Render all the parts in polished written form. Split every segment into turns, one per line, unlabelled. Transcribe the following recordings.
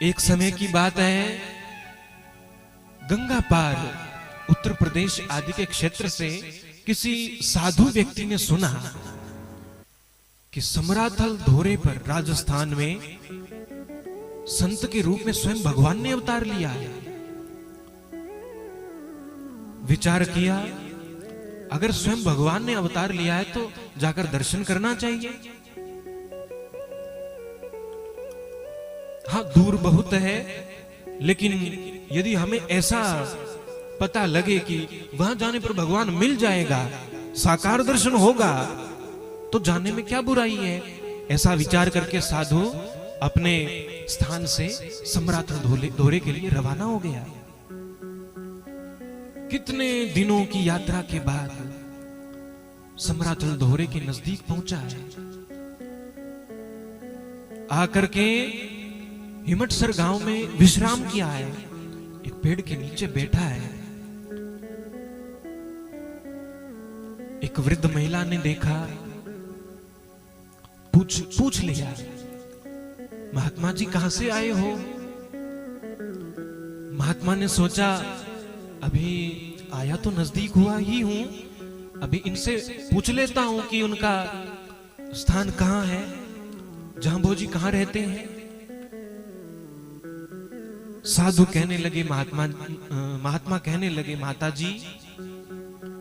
एक समय की बात है, गंगा पार उत्तर प्रदेश आदि के क्षेत्र से किसी साधु व्यक्ति ने सुना कि समराथल धोरे पर राजस्थान में संत के रूप में स्वयं भगवान ने अवतार लिया है। विचार किया, अगर स्वयं भगवान ने अवतार लिया है तो जाकर दर्शन करना चाहिए। हाँ, दूर बहुत है, लेकिन यदि हमें ऐसा पता लगे कि वहां जाने पर भगवान मिल जाएगा, साकार दर्शन होगा, तो जाने में क्या बुराई है। ऐसा विचार करके साधु अपने स्थान से समराथल धोरे के लिए रवाना हो गया। कितने दिनों की यात्रा के बाद समराथल धोरे के नजदीक पहुंचा है। आकर के हिमटसर गांव में विश्राम किया है। एक पेड़ के नीचे बैठा है। एक वृद्ध महिला ने देखा, पूछ लिया, महात्मा जी कहां से आए हो। महात्मा ने सोचा, अभी आया तो नजदीक हुआ ही हूं, अभी इनसे पूछ लेता हूं कि उनका स्थान कहां है, जांबो जी कहां रहते हैं। साधु कहने लगे, महात्मा कहने लगे, माता जी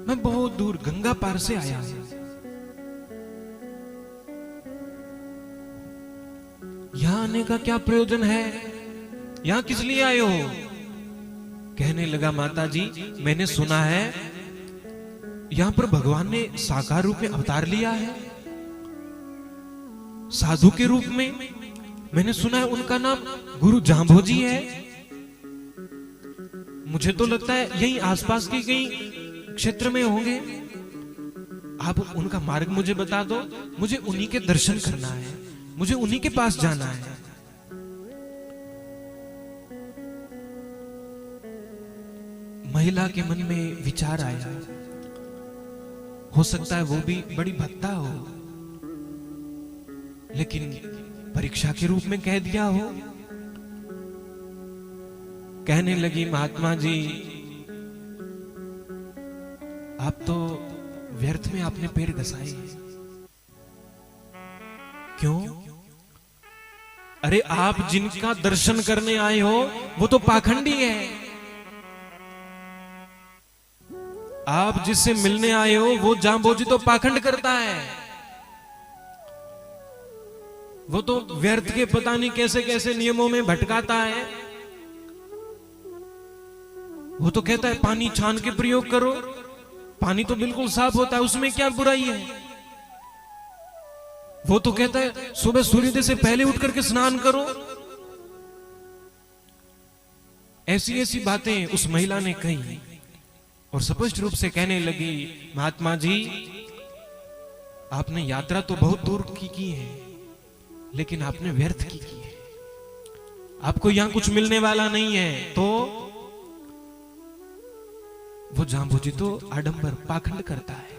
मैं बहुत दूर गंगा पार से आया हूं। यहां आने का क्या प्रयोजन है, यहां किस लिए आए हो। कहने लगा, माता जी मैंने सुना है यहां पर भगवान ने साकार रूप में अवतार लिया है, साधु के रूप में। मैंने सुना है उनका नाम गुरु जांबो जी है। मुझे तो लगता है यही आसपास के कहीं क्षेत्र में होंगे। आप उनका मार्ग मुझे बता दो, मुझे उन्हीं के दर्शन करना है, मुझे उन्हीं के पास जाना है। महिला के मन में विचार आया, हो सकता है वो भी बड़ी भक्ता हो, लेकिन परीक्षा के रूप में कह दिया हो। कहने लगी, महात्मा जी आप तो व्यर्थ में आपने पैर घसाए हैं। क्यों? अरे आप जिनका दर्शन करने आए हो वो तो पाखंडी है। आप जिससे मिलने आए हो वो जांबोजी तो पाखंड करता है। वो तो व्यर्थ के पता नहीं कैसे कैसे नियमों में भटकाता है। वो तो कहता है पानी छान के प्रयोग करो, पानी तो बिल्कुल साफ होता है, उसमें क्या बुराई है। वो तो कहता है सुबह सूर्योदय से पहले उठ करके स्नान करो। ऐसी ऐसी बातें उस महिला ने कही और स्पष्ट रूप से कहने लगी, महात्मा जी आपने यात्रा तो बहुत दूर की है, लेकिन आपने व्यर्थ की है। आपको यहां कुछ मिलने वाला नहीं है। तो वो जांबू जी तो आडंबर पाखंड करता है।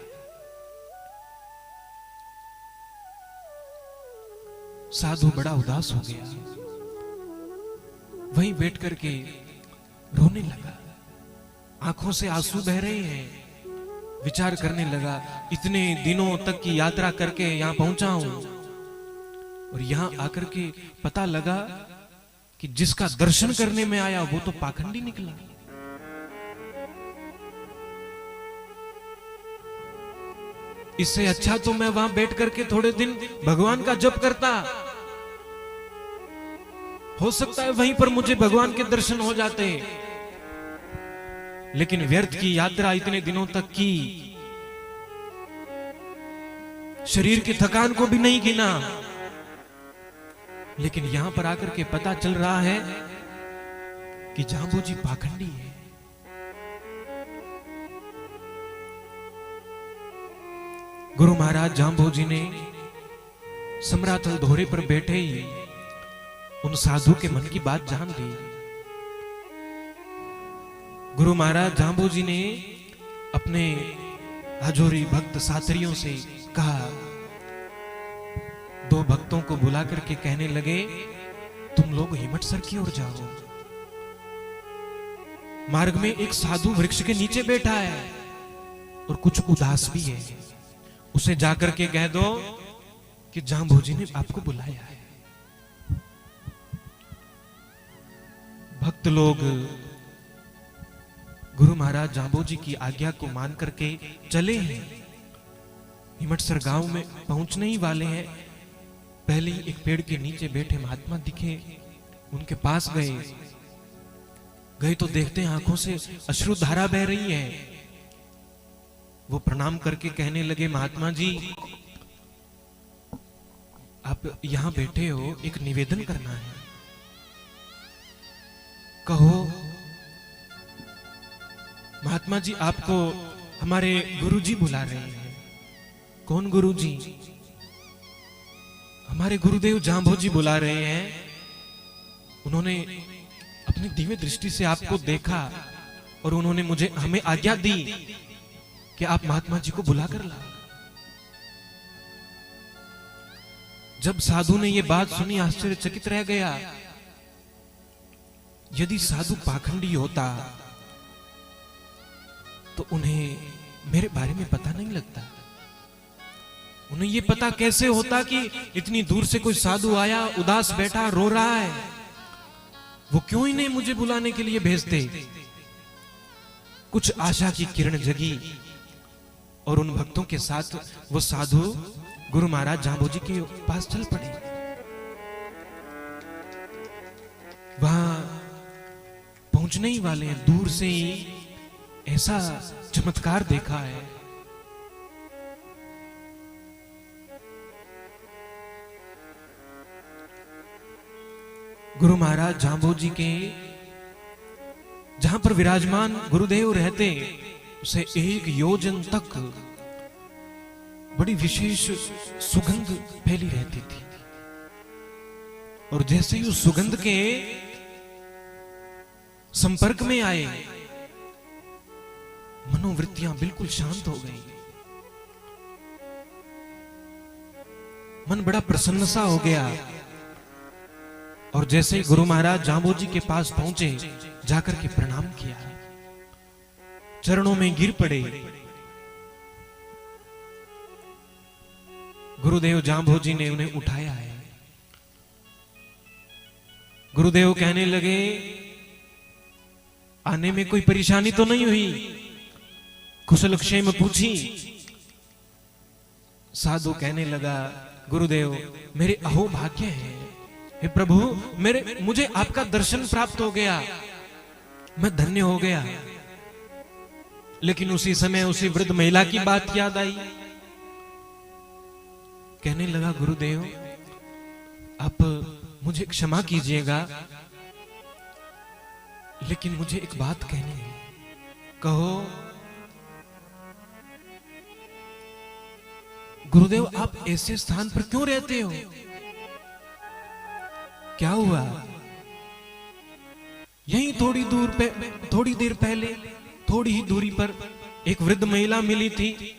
साधु बड़ा उदास हो गया, वहीं बैठ करके रोने लगा। आंखों से आंसू बह रहे हैं। विचार करने लगा, इतने दिनों तक की यात्रा करके यहां पहुंचा हूं और यहां आकर के पता लगा कि जिसका दर्शन करने में आया वो तो पाखंडी निकला। इससे अच्छा तो मैं वहां बैठ करके थोड़े दिन भगवान का जप करता, हो सकता है वहीं पर मुझे भगवान के दर्शन हो जाते। लेकिन व्यर्थ की यात्रा इतने दिनों तक की, शरीर की थकान को भी नहीं गिना, लेकिन यहां पर आकर के पता चल रहा है कि जांबू जी पाखंडी है। गुरु महाराज जांबो जी ने समराथल धोरे पर बैठे ही उन साधु के मन की बात जान ली। गुरु महाराज जांबो जी ने अपने हजूरी भक्त साथरियों से कहा, दो भक्तों को बुला करके कहने लगे, तुम लोग हिमटसर की ओर जाओ। मार्ग में एक साधु वृक्ष के नीचे बैठा है और कुछ उदास भी है, उसे जाकर के कह दो कि जांबोजी ने आपको बुलाया है। भक्त लोग गुरु महाराज जांबोजी की आज्ञा को मान करके चले हैं। हिमटसर गांव में पहुंचने ही वाले हैं, पहले ही एक पेड़ के नीचे बैठे महात्मा दिखे, उनके पास गए तो देखते हैं आंखों से अश्रु धारा बह रही है। वो प्रणाम करके कहने लगे, महात्मा जी आप यहां बैठे हो, एक निवेदन करना है, कहो। महात्मा जी आपको हमारे गुरुजी बुला रहे हैं। कौन गुरुजी? हमारे गुरुदेव जांबोजी बुला रहे हैं। उन्होंने अपनी दिव्य दृष्टि से आपको देखा और उन्होंने हमें आज्ञा दी कि आप महात्मा जी को बुला कर ला। जब साधु ने यह बात सुनी आश्चर्यचकित रह गया। यदि साधु पाखंडी होता तो उन्हें मेरे बारे में पता नहीं लगता। उन्हें यह पता कैसे होता कि इतनी दूर से कोई साधु आया, उदास बैठा, रो रहा है, वो क्यों ही नहीं मुझे बुलाने के लिए भेजते। कुछ आशा की किरण जगी और उन भक्तों के साथ वो साधु गुरु महाराज जांबोजी के पास चल पड़े। वहां पहुंचने ही वाले हैं, दूर से ही ऐसा चमत्कार देखा है। गुरु महाराज जांबोजी के जहां पर विराजमान गुरुदेव रहते, उसे 1 योजन तक बड़ी विशेष सुगंध फैली रहती थी। और जैसे ही उस सुगंध के संपर्क में आए, मनोवृत्तियां बिल्कुल शांत हो गई। मन बड़ा प्रसन्न सा हो गया। और जैसे ही गुरु महाराज जांबोजी के पास पहुंचे, जाकर के प्रणाम किया, चरणों में गिर पड़े। गुरुदेव जांबोजी ने उन्हें उठाया है। गुरुदेव कहने लगे, आने में कोई परेशानी तो नहीं हुई? कुशल क्षेम पूछी। साधु कहने लगा, गुरुदेव मेरे अहो भाग्य है, हे प्रभु मुझे आपका दर्शन प्राप्त हो गया, मैं धन्य हो गया। लेकिन उसी समय उसी वृद्ध महिला की बात याद आई। कहने लगा, गुरुदेव आप मुझे क्षमा कीजिएगा, लेकिन मुझे एक बात कहनी है। कहो। गुरुदेव आप ऐसे स्थान पर क्यों रहते हो? क्या हुआ? यहीं थोड़ी देर पहले थोड़ी ही दूरी पर एक वृद्ध महिला मिली थी,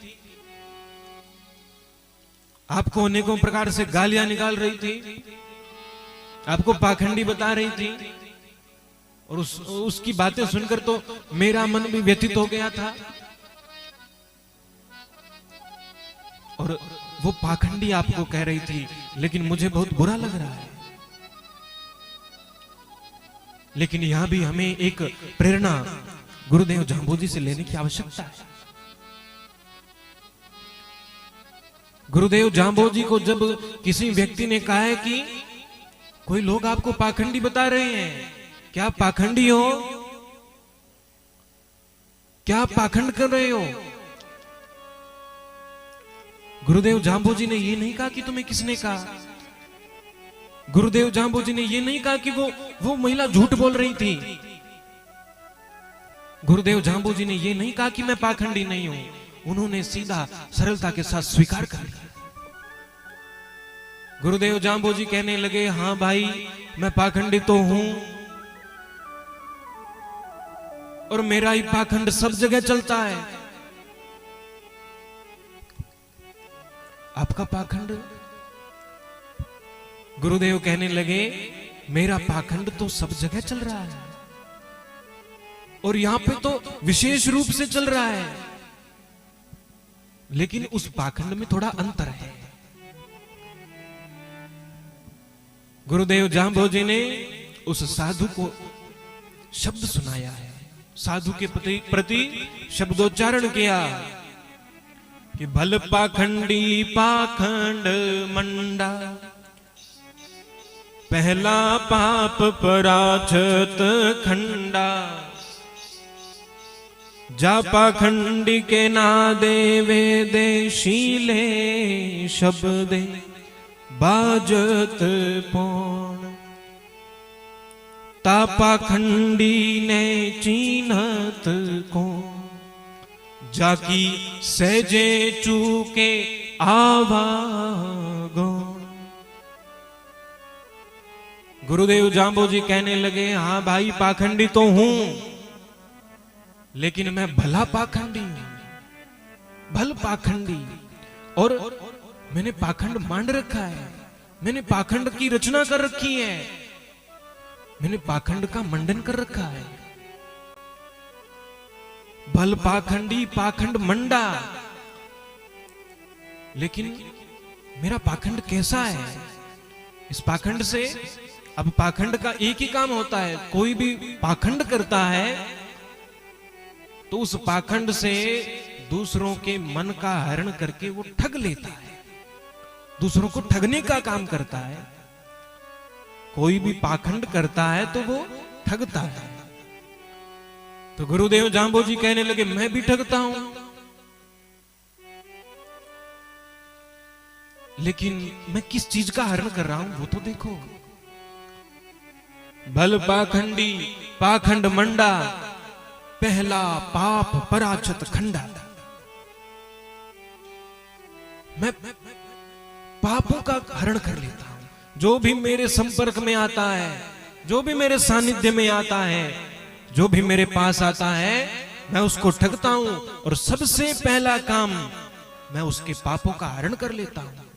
आपको अनेकों प्रकार से गालियां निकाल रही थी, आपको पाखंडी बता रही थी। और उसकी बातें सुनकर तो मेरा मन भी व्यथित हो गया था। और वो पाखंडी आपको कह रही थी, लेकिन मुझे बहुत बुरा लग रहा है। लेकिन यहां भी हमें एक प्रेरणा गुरुदेव जांबोजी से लेने की आवश्यकता है। गुरुदेव जांबोजी को जब किसी व्यक्ति ने कहा है कि कोई लोग आपको पाखंडी बता रहे हैं, क्या आप पाखंडी हो? क्या आप पाखंड कर रहे हो? गुरुदेव जांबोजी ने ये नहीं कहा कि तुम्हें किसने कहा। गुरुदेव जांबोजी ने ये नहीं कहा कि वो महिला झूठ बोल रही थी। गुरुदेव जांबोजी ने ये नहीं कहा कि मैं पाखंडी नहीं हूं। उन्होंने सीधा सरलता के साथ स्वीकार कर लिया। गुरुदेव जांबोजी कहने लगे, हाँ भाई मैं पाखंडी तो हूं, और मेरा ही पाखंड सब जगह चलता है। आपका पाखंड? गुरुदेव कहने लगे, मेरा पाखंड तो सब जगह चल रहा है और यहां पे तो विशेष रूप से चल रहा है, लेकिन उस पाखंड में थोड़ा अंतर है। गुरुदेव जांबोजी ने उस साधु को शब्द सुनाया है, साधु के प्रति शब्दोच्चारण किया कि भल पाखंडी पाखंड मंडा, पहला पाप पराचत खंडा, जा पाखंडी के ना देवे देशीले शब्दे बाजत पौन, ता पाखंडी ने चीनत को, जाकी सहजे चूके आवागौण। गुरुदेव जांबोजी कहने लगे, हाँ भाई पाखंडी तो हूं, लेकिन मैं भला पाखंडी हूं, भल पाखंडी। और मैंने पाखंड मान रखा है, मैंने पाखंड की रचना कर रखी है, मैंने पाखंड का मंडन कर रखा है। भल पाखंडी पाखंड मंडा, लेकिन मेरा पाखंड कैसा है? इस पाखंड से, अब पाखंड का एक ही काम होता है, कोई भी पाखंड करता है तो उस पाखंड से दूसरों के मन का हरण करके वो ठग लेता है, दूसरों को ठगने का काम करता है। कोई भी पाखंड करता है तो वो ठगता है। तो गुरुदेव जांबोजी कहने लगे, मैं भी ठगता हूं, लेकिन मैं किस चीज का हरण कर रहा हूं वो तो देखो। भल पाखंडी पाखंड मंडा, पहला पाप पराचत खंडा। मैं पापों का हरण कर लेता हूं। जो भी मेरे संपर्क में आता है, जो भी मेरे सानिध्य में आता है, जो भी मेरे पास आता है, मैं उसको ठगता हूं और सबसे पहला काम मैं उसके पापों का हरण कर लेता हूं।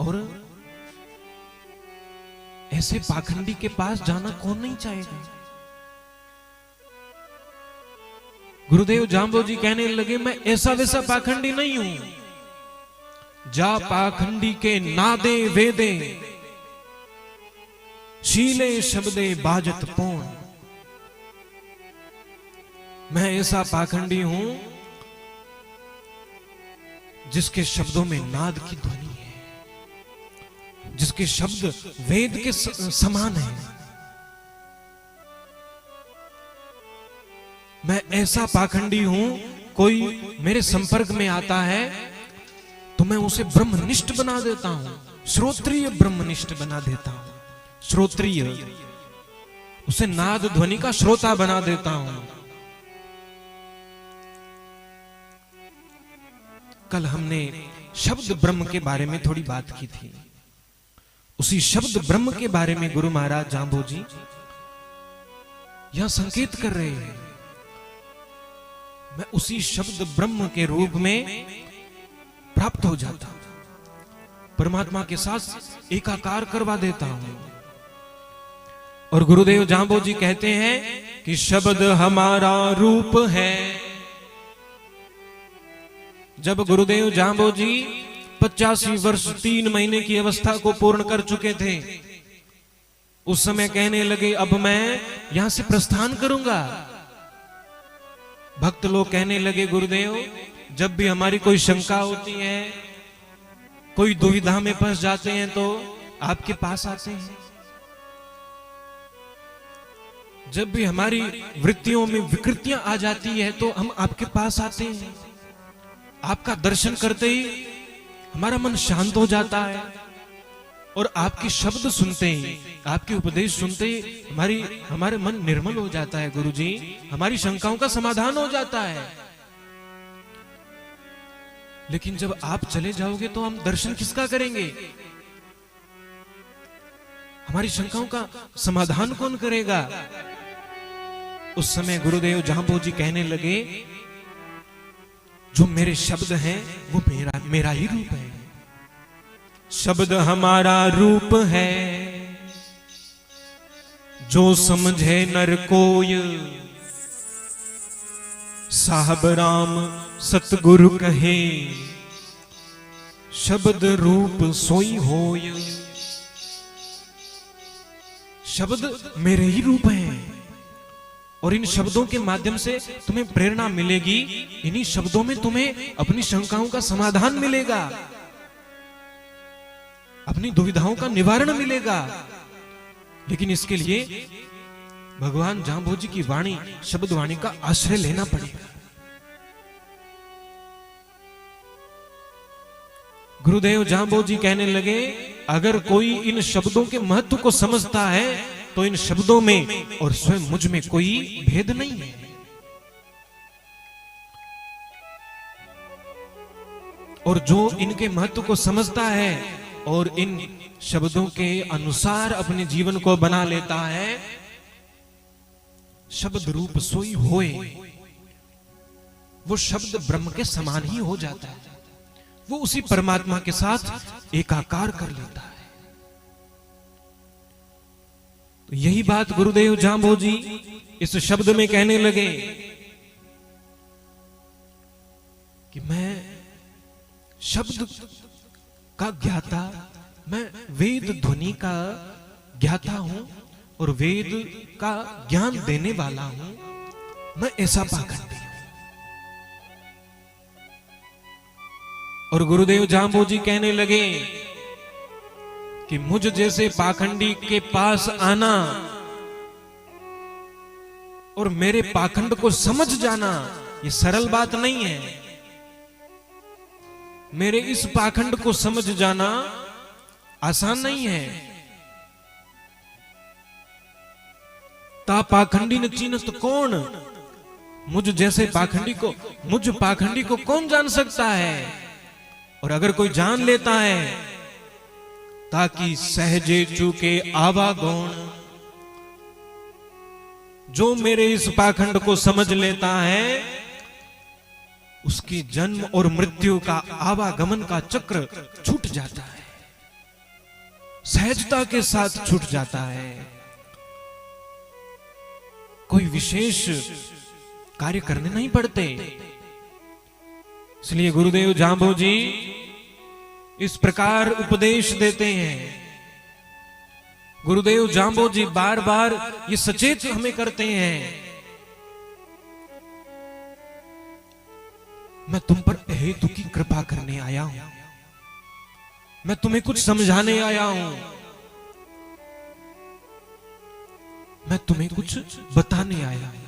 और ऐसे पाखंडी के पास जाना कौन नहीं चाहेगा। गुरुदेव जांबोजी कहने लगे, मैं ऐसा वैसा पाखंडी नहीं हूं। जा पाखंडी के नादे वेदे, शीले शब्दे बाजत पौन। मैं ऐसा पाखंडी हूं जिसके शब्दों में नाद की ध्वनि है, जिसके शब्द वेद के समान है। मैं ऐसा पाखंडी हूं, कोई मेरे संपर्क में आता है तो मैं उसे ब्रह्मनिष्ठ बना देता हूं, श्रोत्रिय ब्रह्मनिष्ठ बना देता हूं। श्रोत्रिय, उसे नाद ध्वनि का श्रोता बना देता हूं। कल हमने शब्द ब्रह्म के बारे में थोड़ी बात की थी। उसी शब्द ब्रह्म के बारे में गुरु महाराज जांबोजी यहां संकेत कर रहे हैं। मैं उसी शब्द ब्रह्म के रूप में प्राप्त हो जाता हूं, परमात्मा के साथ एकाकार करवा देता हूं। और गुरुदेव जांबोजी कहते हैं कि शब्द हमारा रूप है। जब गुरुदेव जांबोजी 85 वर्ष 3 महीने की अवस्था को पूर्ण कर चुके थे, उस समय कहने लगे, अब मैं यहां से प्रस्थान करूंगा। भक्त लोग कहने लगे, गुरुदेव जब भी हमारी कोई शंका होती है, कोई दुविधा में फंस जाते हैं तो आपके पास आते हैं। जब भी हमारी वृत्तियों में विकृतियां आ जाती है तो हम आपके पास आते हैं। आपका दर्शन करते ही हमारा मन शांत हो जाता है और आपके शब्द सुनते ही, आपके उपदेश सुनते ही हमारे मन निर्मल हो जाता है। गुरुजी, हमारी शंकाओं का समाधान हो जाता है। लेकिन जब आप चले जाओगे तो हम दर्शन किसका करेंगे? हमारी शंकाओं का समाधान कौन करेगा? उस समय गुरुदेव जांबोजी कहने लगे जो मेरे शब्द हैं वो मेरा ही रूप है। शब्द हमारा रूप है, जो समझे नर कोय, साहब राम सतगुरु कहे, शब्द रूप सोई होय। शब्द मेरे ही रूप हैं और इन शब्दों के माध्यम से तुम्हें प्रेरणा मिलेगी। इन्हीं शब्दों में तुम्हें अपनी शंकाओं का समाधान मिलेगा, अपनी दुविधाओं का निवारण मिलेगा। लेकिन इसके लिए भगवान जांबोजी की वाणी, शब्द वाणी का आश्रय लेना पड़ेगा। गुरुदेव जांबोजी कहने लगे, अगर कोई इन शब्दों के महत्व को समझता है तो इन शब्दों में और स्वयं मुझ में कोई भेद नहीं है। और जो इनके महत्व को समझता है और इन शब्दों के अनुसार अपने जीवन को बना लेता है, शब्द रूप सोई होए, वो शब्द ब्रह्म के समान ही हो जाता है। वो उसी परमात्मा के साथ एकाकार कर लेता है। तो यही बात गुरुदेव जांबोजी इस शब्द में कहने लगे कि मैं शब्द का ज्ञाता, मैं वेद ध्वनि का ज्ञाता हूं और वेद का ज्ञान देने वाला हूं। मैं ऐसा पाखंडी हूं। और गुरुदेव जांबोजी कहने लगे कि मुझ जैसे पाखंडी के पास आना और मेरे पाखंड को समझ जाना ये सरल बात नहीं है। मेरे इस पाखंड को समझ जाना आसान नहीं है। ता पाखंडी न चीनत कौन, मुझ जैसे मुझ पाखंडी को कौन जान सकता है। और अगर कोई जान लेता है, ताकि सहजे चूके आवागौण, जो मेरे इस पाखंड को समझ लेता है उसकी जन्म और मृत्यु का आवागमन का चक्र छूट जाता है, सहजता के साथ छूट जाता है। कोई विशेष कार्य करने नहीं पड़ते। इसलिए गुरुदेव जांबोजी इस प्रकार उपदेश देते हैं। गुरुदेव जांबोजी बार बार ये सचेत हमें करते हैं, मैं तुम पर हेतु की कृपा करने आया हूं, मैं तुम्हें कुछ समझाने आया हूं, मैं तुम्हें कुछ बताने आया हूं।